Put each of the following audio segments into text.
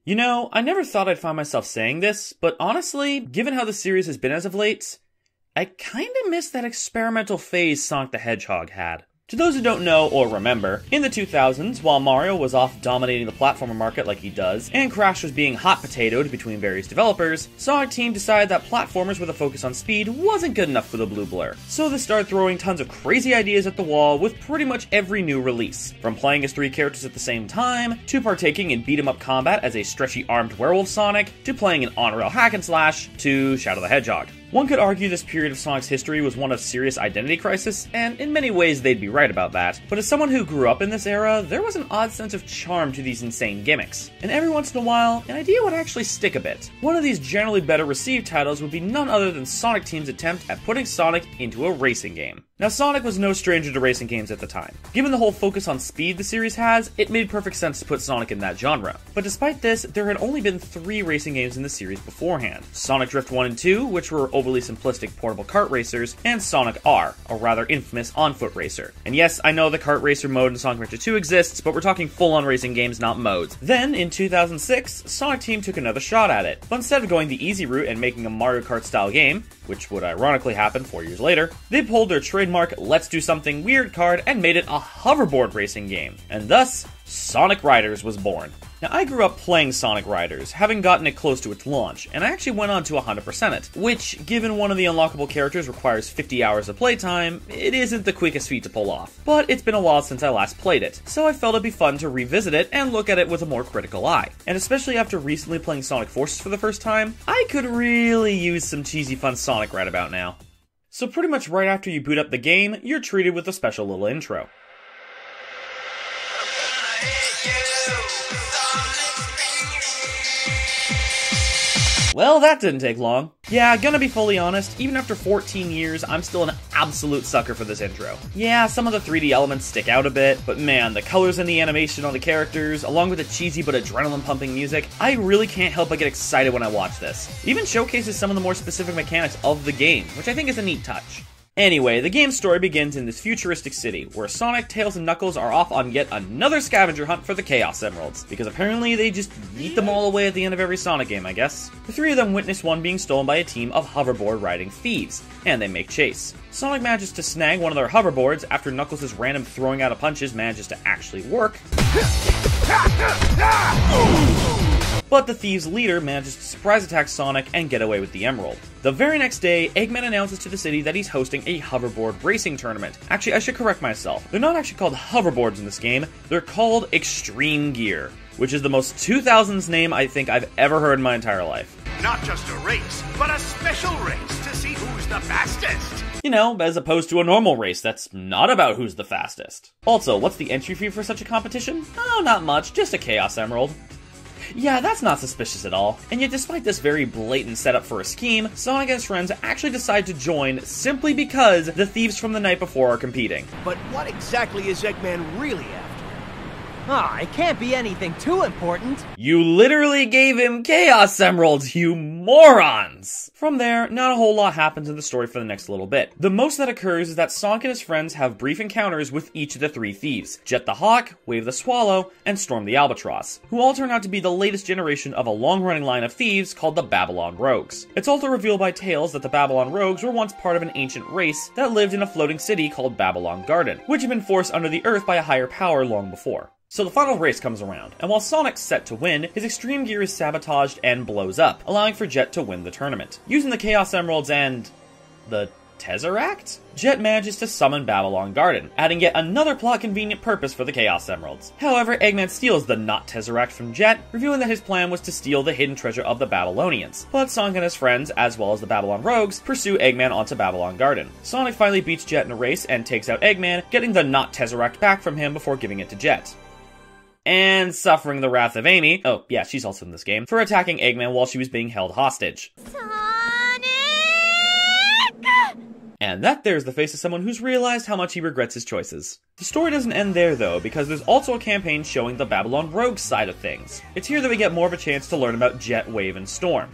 You know, I never thought I'd find myself saying this, but honestly, given how the series has been as of late, I kinda miss that experimental phase Sonic the Hedgehog had. To those who don't know or remember, in the 2000s, while Mario was off dominating the platformer market like he does, and Crash was being hot potatoed between various developers, Sonic Team decided that platformers with a focus on speed wasn't good enough for the blue blur. So they started throwing tons of crazy ideas at the wall with pretty much every new release. From playing as 3 characters at the same time, to partaking in beat-em-up combat as a stretchy armed werewolf Sonic, to playing an on-rail hack and slash, to Shadow the Hedgehog. One could argue this period of Sonic's history was one of serious identity crisis, and in many ways they'd be right about that, but as someone who grew up in this era, there was an odd sense of charm to these insane gimmicks. And every once in a while, an idea would actually stick a bit. One of these generally better received titles would be none other than Sonic Team's attempt at putting Sonic into a racing game. Now, Sonic was no stranger to racing games at the time. Given the whole focus on speed the series has, it made perfect sense to put Sonic in that genre. But despite this, there had only been 3 racing games in the series beforehand. Sonic Drift 1 and 2, which were overly simplistic portable kart racers, and Sonic R, a rather infamous on-foot racer. And yes, I know the kart racer mode in Sonic Adventure 2 exists, but we're talking full-on racing games, not modes. Then, in 2006, Sonic Team took another shot at it. But instead of going the easy route and making a Mario Kart-style game, which would ironically happen 4 years later, they pulled their trademark "let's do something weird" card and made it a hoverboard racing game. And thus, Sonic Riders was born. Now, I grew up playing Sonic Riders, having gotten it close to its launch, and I actually went on to 100% it, which, given one of the unlockable characters requires 50 hours of playtime, it isn't the quickest feat to pull off. But it's been a while since I last played it, so I felt it'd be fun to revisit it and look at it with a more critical eye. And especially after recently playing Sonic Forces for the first time, I could really use some cheesy fun Sonic right about now. So pretty much right after you boot up the game, you're treated with a special little intro. Well, that didn't take long. Yeah, gonna be fully honest, even after 14 years, I'm still an absolute sucker for this intro. Yeah, some of the 3D elements stick out a bit, but man, the colors and the animation on the characters, along with the cheesy but adrenaline-pumping music, I really can't help but get excited when I watch this. It even showcases some of the more specific mechanics of the game, which I think is a neat touch. Anyway, the game's story begins in this futuristic city, where Sonic, Tails, and Knuckles are off on yet another scavenger hunt for the Chaos Emeralds, because apparently they just eat them all away at the end of every Sonic game, I guess. The 3 of them witness one being stolen by a team of hoverboard-riding thieves, and they make chase. Sonic manages to snag one of their hoverboards after Knuckles' random throwing out of punches manages to actually work. But the thieves' leader manages to surprise attack Sonic and get away with the emerald. The very next day, Eggman announces to the city that he's hosting a hoverboard racing tournament. Actually, I should correct myself. They're not actually called hoverboards in this game, they're called Extreme Gear, which is the most 2000s name I think I've ever heard in my entire life. Not just a race, but a special race to see who's the fastest. You know, as opposed to a normal race that's not about who's the fastest. Also, what's the entry fee for such a competition? Oh, not much, just a Chaos Emerald. Yeah, that's not suspicious at all. And yet, despite this very blatant setup for a scheme, Sonic and his friends actually decide to join simply because the thieves from the night before are competing. But what exactly is Eggman really after? Ah, it can't be anything too important. You literally gave him Chaos Emeralds, you morons! From there, not a whole lot happens in the story for the next little bit. The most that occurs is that Sonic and his friends have brief encounters with each of the 3 thieves, Jet the Hawk, Wave the Swallow, and Storm the Albatross, who all turn out to be the latest generation of a long-running line of thieves called the Babylon Rogues. It's also revealed by Tails that the Babylon Rogues were once part of an ancient race that lived in a floating city called Babylon Garden, which had been forced under the earth by a higher power long before. So the final race comes around, and while Sonic's set to win, his extreme gear is sabotaged and blows up, allowing for Jet to win the tournament. Using the Chaos Emeralds and the Tesseract? Jet manages to summon Babylon Garden, adding yet another plot-convenient purpose for the Chaos Emeralds. However, Eggman steals the not Tesseract from Jet, revealing that his plan was to steal the hidden treasure of the Babylonians. But Sonic and his friends, as well as the Babylon Rogues, pursue Eggman onto Babylon Garden. Sonic finally beats Jet in a race and takes out Eggman, getting the not Tesseract back from him before giving it to Jet. And suffering the wrath of Amy, oh yeah, she's also in this game, for attacking Eggman while she was being held hostage. Sonic! And that there's the face of someone who's realized how much he regrets his choices. The story doesn't end there though, because there's also a campaign showing the Babylon Rogues side of things. It's here that we get more of a chance to learn about Jet, Wave, and Storm.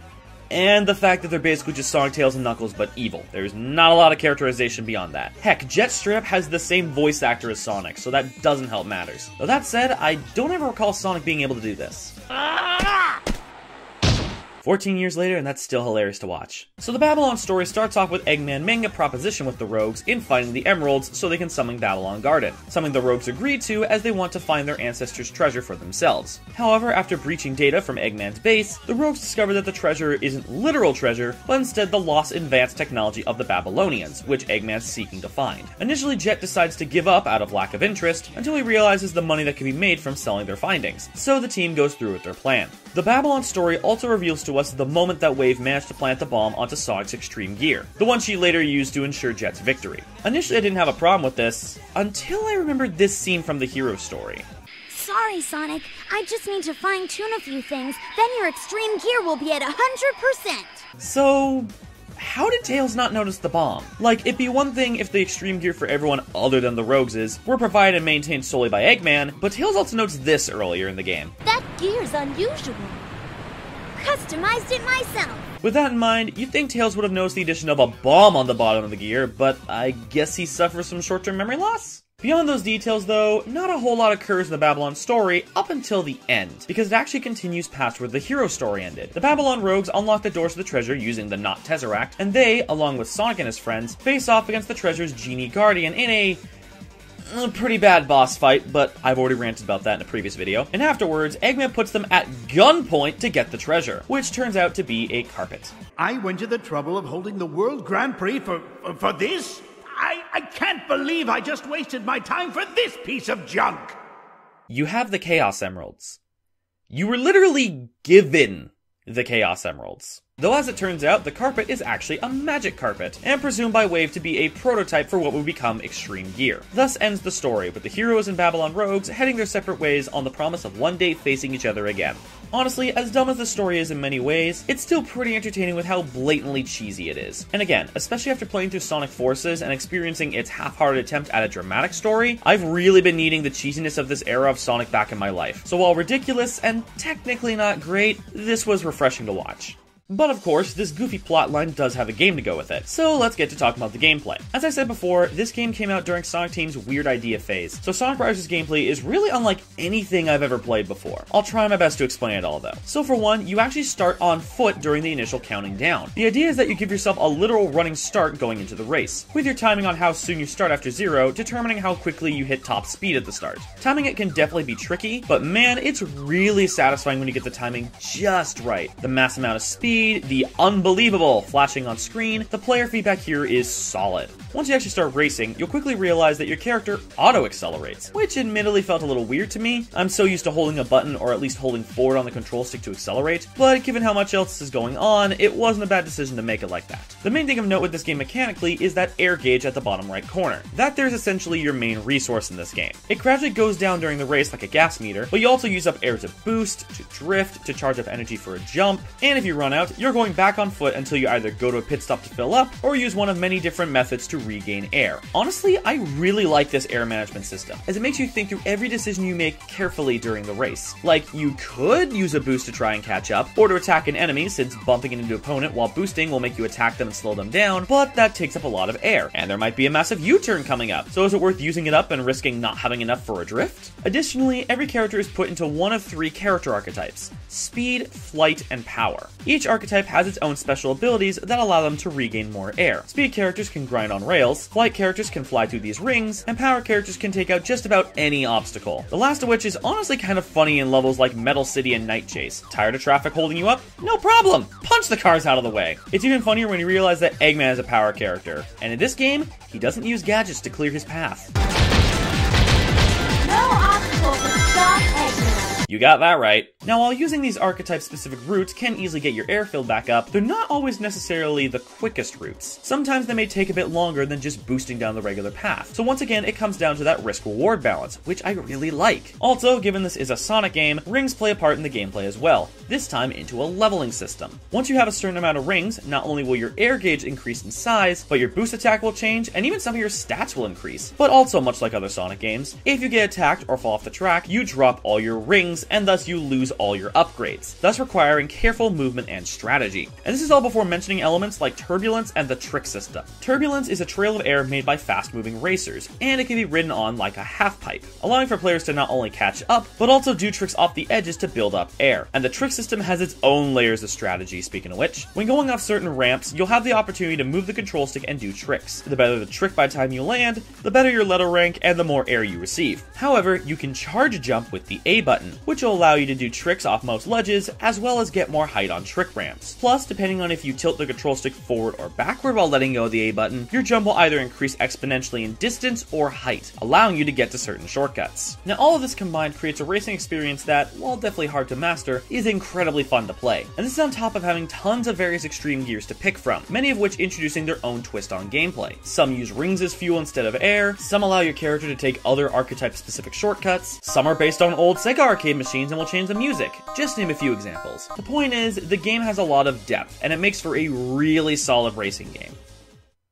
And the fact that they're basically just Sonic, Tails, and Knuckles, but evil. There's not a lot of characterization beyond that. Heck, Jet straight up has the same voice actor as Sonic, so that doesn't help matters. Though that said, I don't ever recall Sonic being able to do this. 14 years later, and that's still hilarious to watch. So the Babylon story starts off with Eggman making a proposition with the rogues in finding the emeralds so they can summon Babylon Garden, something the rogues agree to as they want to find their ancestors' treasure for themselves. However, after breaching data from Eggman's base, the rogues discover that the treasure isn't literal treasure, but instead the lost advanced technology of the Babylonians, which Eggman's seeking to find. Initially, Jet decides to give up out of lack of interest, until he realizes the money that can be made from selling their findings, so the team goes through with their plan. The Babylon story also reveals to us the moment that Wave managed to plant the bomb onto Sonic's extreme gear, the one she later used to ensure Jet's victory. Initially I didn't have a problem with this, until I remembered this scene from the hero story. Sorry, Sonic. I just need to fine-tune a few things, then your extreme gear will be at 100%. So, how did Tails not notice the bomb? Like, it'd be one thing if the extreme gear for everyone other than the rogues were provided and maintained solely by Eggman, but Tails also notes this earlier in the game. That gear's unusual. Customized it myself. With that in mind, you'd think Tails would have noticed the addition of a bomb on the bottom of the gear, but I guess he suffers from short-term memory loss? Beyond those details though, not a whole lot occurs in the Babylon story up until the end, because it actually continues past where the hero story ended. The Babylon rogues unlock the doors to the treasure using the Not Tesseract, and they, along with Sonic and his friends, face off against the treasure's Genie Guardian in a pretty bad boss fight, but I've already ranted about that in a previous video. And afterwards, Eggman puts them at gunpoint to get the treasure, which turns out to be a carpet. I went to the trouble of holding the World Grand Prix for this? I can't believe I just wasted my time for this piece of junk! You have the Chaos Emeralds. You were literally given the Chaos Emeralds. Though as it turns out, the carpet is actually a magic carpet, and presumed by Wave to be a prototype for what would become Extreme Gear. Thus ends the story, with the heroes and Babylon rogues heading their separate ways on the promise of one day facing each other again. Honestly, as dumb as the story is in many ways, it's still pretty entertaining with how blatantly cheesy it is. And again, especially after playing through Sonic Forces and experiencing its half-hearted attempt at a dramatic story, I've really been needing the cheesiness of this era of Sonic back in my life. So while ridiculous and technically not great, this was refreshing to watch. But of course, this goofy plotline does have a game to go with it, so let's get to talking about the gameplay. As I said before, this game came out during Sonic Team's Weird Idea phase, so Sonic Riders' gameplay is really unlike anything I've ever played before. I'll try my best to explain it all though. So for one, you actually start on foot during the initial counting down. The idea is that you give yourself a literal running start going into the race, with your timing on how soon you start after 0 determining how quickly you hit top speed at the start. Timing it can definitely be tricky, but man, it's really satisfying when you get the timing just right. The mass amount of speed, the unbelievable flashing on screen, the player feedback here is solid. Once you actually start racing, you'll quickly realize that your character auto-accelerates, which admittedly felt a little weird to me. I'm so used to holding a button or at least holding forward on the control stick to accelerate, but given how much else is going on, it wasn't a bad decision to make it like that. The main thing of note with this game mechanically is that air gauge at the bottom right corner. That there's essentially your main resource in this game. It gradually goes down during the race like a gas meter, but you also use up air to boost, to drift, to charge up energy for a jump, and if you run out, you're going back on foot until you either go to a pit stop to fill up, or use one of many different methods to regain air. Honestly, I really like this air management system, as it makes you think through every decision you make carefully during the race. Like, you could use a boost to try and catch up, or to attack an enemy, since bumping into an opponent while boosting will make you attack them and slow them down, but that takes up a lot of air, and there might be a massive U-turn coming up, so is it worth using it up and risking not having enough for a drift? Additionally, every character is put into one of 3 character archetypes: speed, flight, and power. Each archetype has its own special abilities that allow them to regain more air. Speed characters can grind on rails, flight characters can fly through these rings, and power characters can take out just about any obstacle. The last of which is honestly kind of funny in levels like Metal City and Night Chase. Tired of traffic holding you up? No problem! Punch the cars out of the way! It's even funnier when you realize that Eggman is a power character, and in this game, he doesn't use gadgets to clear his path. No obstacle can stop Eggman. You got that right. Now, while using these archetype-specific routes can easily get your air filled back up, they're not always necessarily the quickest routes. Sometimes they may take a bit longer than just boosting down the regular path. So once again, it comes down to that risk-reward balance, which I really like. Also, given this is a Sonic game, rings play a part in the gameplay as well, this time into a leveling system. Once you have a certain amount of rings, not only will your air gauge increase in size, but your boost attack will change, and even some of your stats will increase. But also, much like other Sonic games, if you get attacked or fall off the track, you drop all your rings moves, and thus you lose all your upgrades, thus requiring careful movement and strategy. And this is all before mentioning elements like turbulence and the trick system. Turbulence is a trail of air made by fast-moving racers, and it can be ridden on like a half-pipe, allowing for players to not only catch up, but also do tricks off the edges to build up air. And the trick system has its own layers of strategy, speaking of which. When going off certain ramps, you'll have the opportunity to move the control stick and do tricks. The better the trick by the time you land, the better your letter rank and the more air you receive. However, you can charge a jump with the A button, which will allow you to do tricks off most ledges, as well as get more height on trick ramps. Plus, depending on if you tilt the control stick forward or backward while letting go of the A button, your jump will either increase exponentially in distance or height, allowing you to get to certain shortcuts. Now, all of this combined creates a racing experience that, while definitely hard to master, is incredibly fun to play. And this is on top of having tons of various extreme gears to pick from, many of which introducing their own twist on gameplay. Some use rings as fuel instead of air, some allow your character to take other archetype-specific shortcuts, some are based on old Sega arcade machines and will change the music, just to name a few examples. The point is, the game has a lot of depth, and it makes for a really solid racing game.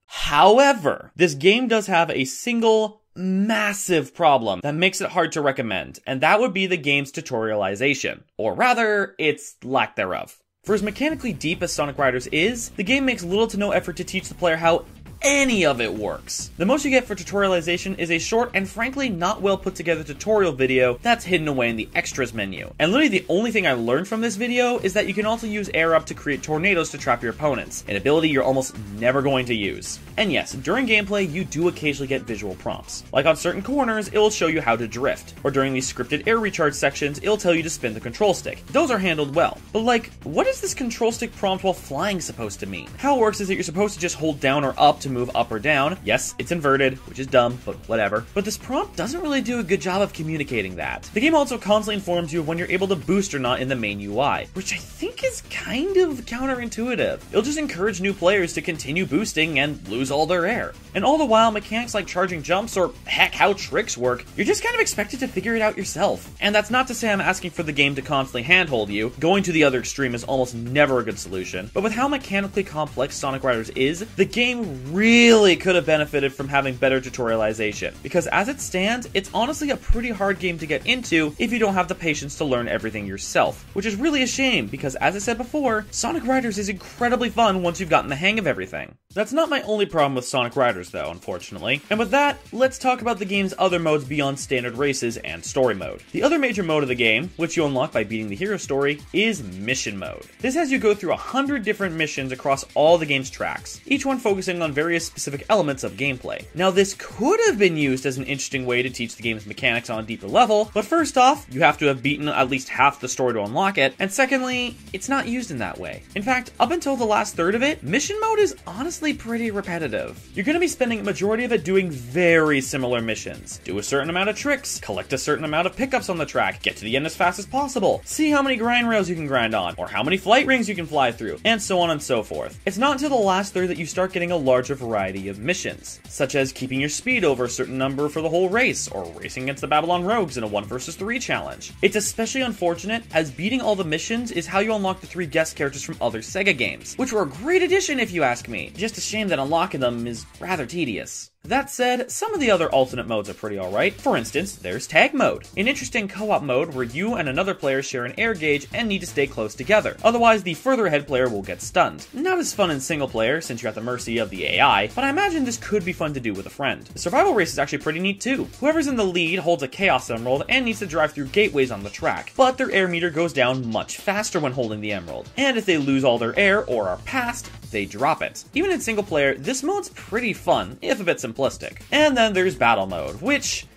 However, this game does have a single massive problem that makes it hard to recommend, and that would be the game's tutorialization, or rather, its lack thereof. For as mechanically deep as Sonic Riders is, the game makes little to no effort to teach the player how any of it works. The most you get for tutorialization is a short and frankly not well put together tutorial video that's hidden away in the extras menu. And literally the only thing I learned from this video is that you can also use air up to create tornadoes to trap your opponents, an ability you're almost never going to use. And yes, during gameplay you do occasionally get visual prompts. Like on certain corners, it will show you how to drift, or during these scripted air recharge sections, it'll tell you to spin the control stick. Those are handled well. But like, what is this control stick prompt while flying supposed to mean? How it works is that you're supposed to just hold down or up to move up or down. Yes, it's inverted, which is dumb, but whatever. But this prompt doesn't really do a good job of communicating that. The game also constantly informs you of when you're able to boost or not in the main UI, which I think is kind of counterintuitive. It'll just encourage new players to continue boosting and lose all their air. And all the while, mechanics like charging jumps or heck how tricks work, you're just kind of expected to figure it out yourself. And that's not to say I'm asking for the game to constantly handhold you. Going to the other extreme is almost never a good solution. But with how mechanically complex Sonic Riders is, the game really could have benefited from having better tutorialization, because as it stands, it's honestly a pretty hard game to get into if you don't have the patience to learn everything yourself, which is really a shame because, as I said before, Sonic Riders is incredibly fun once you've gotten the hang of everything. That's not my only problem with Sonic Riders though, unfortunately. And with that, let's talk about the game's other modes beyond standard races and story mode. The other major mode of the game, which you unlock by beating the hero story, is mission mode. This has you go through 100 different missions across all the game's tracks, each one focusing on various specific elements of gameplay. Now this could have been used as an interesting way to teach the game's mechanics on a deeper level, but first off, you have to have beaten at least half the story to unlock it, and secondly, it's not used in that way. In fact, up until the last third of it, mission mode is honestly pretty repetitive. You're going to be spending a majority of it doing very similar missions. Do a certain amount of tricks, collect a certain amount of pickups on the track, get to the end as fast as possible, see how many grind rails you can grind on, or how many flight rings you can fly through, and so on and so forth. It's not until the last third that you start getting a larger variety of missions, such as keeping your speed over a certain number for the whole race, or racing against the Babylon Rogues in a 1 vs 3 challenge. It's especially unfortunate, as beating all the missions is how you unlock the 3 guest characters from other Sega games, which were a great addition if you ask me. Just a shame that unlocking them is rather tedious. That said, some of the other alternate modes are pretty alright. For instance, there's Tag Mode, an interesting co-op mode where you and another player share an air gauge and need to stay close together, otherwise the further ahead player will get stunned. Not as fun in single player since you're at the mercy of the AI, but I imagine this could be fun to do with a friend. The survival race is actually pretty neat too. Whoever's in the lead holds a Chaos Emerald and needs to drive through gateways on the track, but their air meter goes down much faster when holding the emerald, and if they lose all their air or are passed, they drop it. Even in single player, this mode's pretty fun, if a bit simplistic. And then there's Battle Mode, which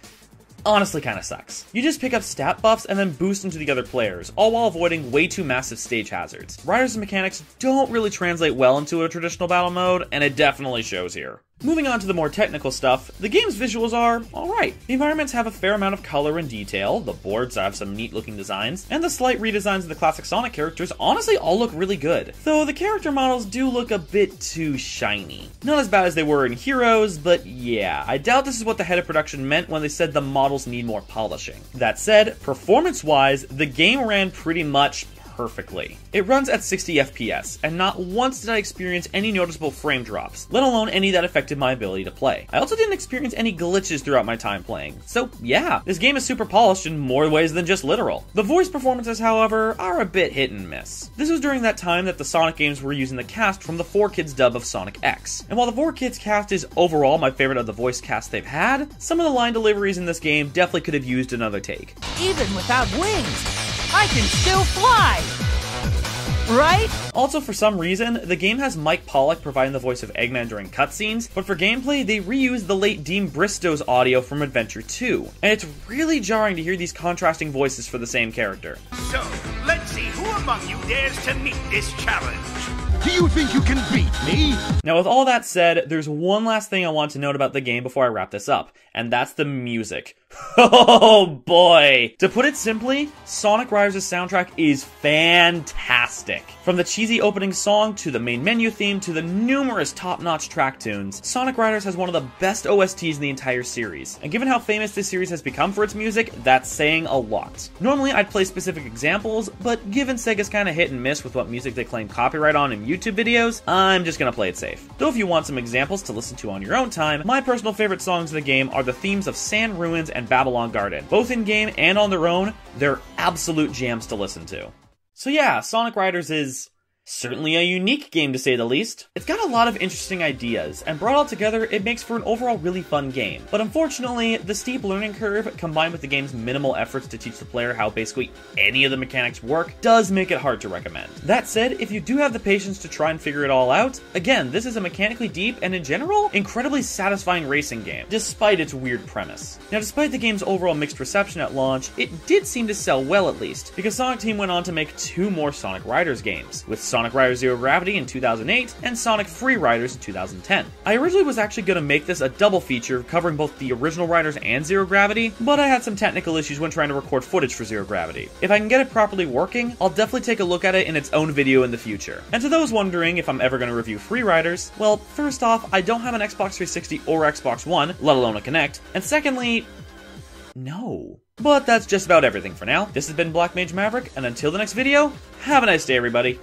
honestly kinda sucks. You just pick up stat buffs and then boost them to the other players, all while avoiding way too massive stage hazards. Riders' mechanics don't really translate well into a traditional battle mode, and it definitely shows here. Moving on to the more technical stuff, the game's visuals are alright. The environments have a fair amount of color and detail, the boards have some neat looking designs, and the slight redesigns of the classic Sonic characters honestly all look really good. Though the character models do look a bit too shiny. Not as bad as they were in Heroes, but yeah, I doubt this is what the head of production meant when they said the models need more polishing. That said, performance-wise, the game ran pretty much perfectly. It runs at 60 FPS, and not once did I experience any noticeable frame drops, let alone any that affected my ability to play. I also didn't experience any glitches throughout my time playing, so yeah, this game is super polished in more ways than just literal. The voice performances, however, are a bit hit and miss. This was during that time that the Sonic games were using the cast from the 4Kids dub of Sonic X, and while the 4Kids cast is overall my favorite of the voice cast they've had, some of the line deliveries in this game definitely could have used another take. Even without wings, I can still fly! Right? Also, for some reason, the game has Mike Pollock providing the voice of Eggman during cutscenes, but for gameplay, they reused the late Dean Bristow's audio from Adventure 2, and it's really jarring to hear these contrasting voices for the same character. So, let's see who among you dares to meet this challenge. Do you think you can beat me? Now, with all that said, there's one last thing I want to note about the game before I wrap this up, and that's the music. Oh boy! To put it simply, Sonic Riders' soundtrack is fantastic. From the cheesy opening song, to the main menu theme, to the numerous top-notch track tunes, Sonic Riders has one of the best OSTs in the entire series. And given how famous this series has become for its music, that's saying a lot. Normally, I'd play specific examples, but given Sega's kinda hit and miss with what music they claim copyright on in YouTube videos, I'm just gonna play it safe. Though if you want some examples to listen to on your own time, my personal favorite songs in the game are the themes of Sand Ruins and Babylon Garden. Both in-game and on their own, they're absolute jams to listen to. So yeah, Sonic Riders is certainly a unique game to say the least. It's got a lot of interesting ideas, and brought all together, it makes for an overall really fun game. But unfortunately, the steep learning curve, combined with the game's minimal efforts to teach the player how basically any of the mechanics work, does make it hard to recommend. That said, if you do have the patience to try and figure it all out, again, this is a mechanically deep and in general, incredibly satisfying racing game, despite its weird premise. Now, despite the game's overall mixed reception at launch, it did seem to sell well at least, because Sonic Team went on to make 2 more Sonic Riders games, with Sonic Riders Zero Gravity in 2008 and Sonic Free Riders in 2010. I originally was actually going to make this a double feature covering both the original Riders and Zero Gravity, but I had some technical issues when trying to record footage for Zero Gravity. If I can get it properly working, I'll definitely take a look at it in its own video in the future. And to those wondering if I'm ever going to review Free Riders, well, first off, I don't have an Xbox 360 or Xbox One, let alone a Kinect, and secondly, no. But that's just about everything for now. This has been Black Mage Maverick, and until the next video, have a nice day, everybody.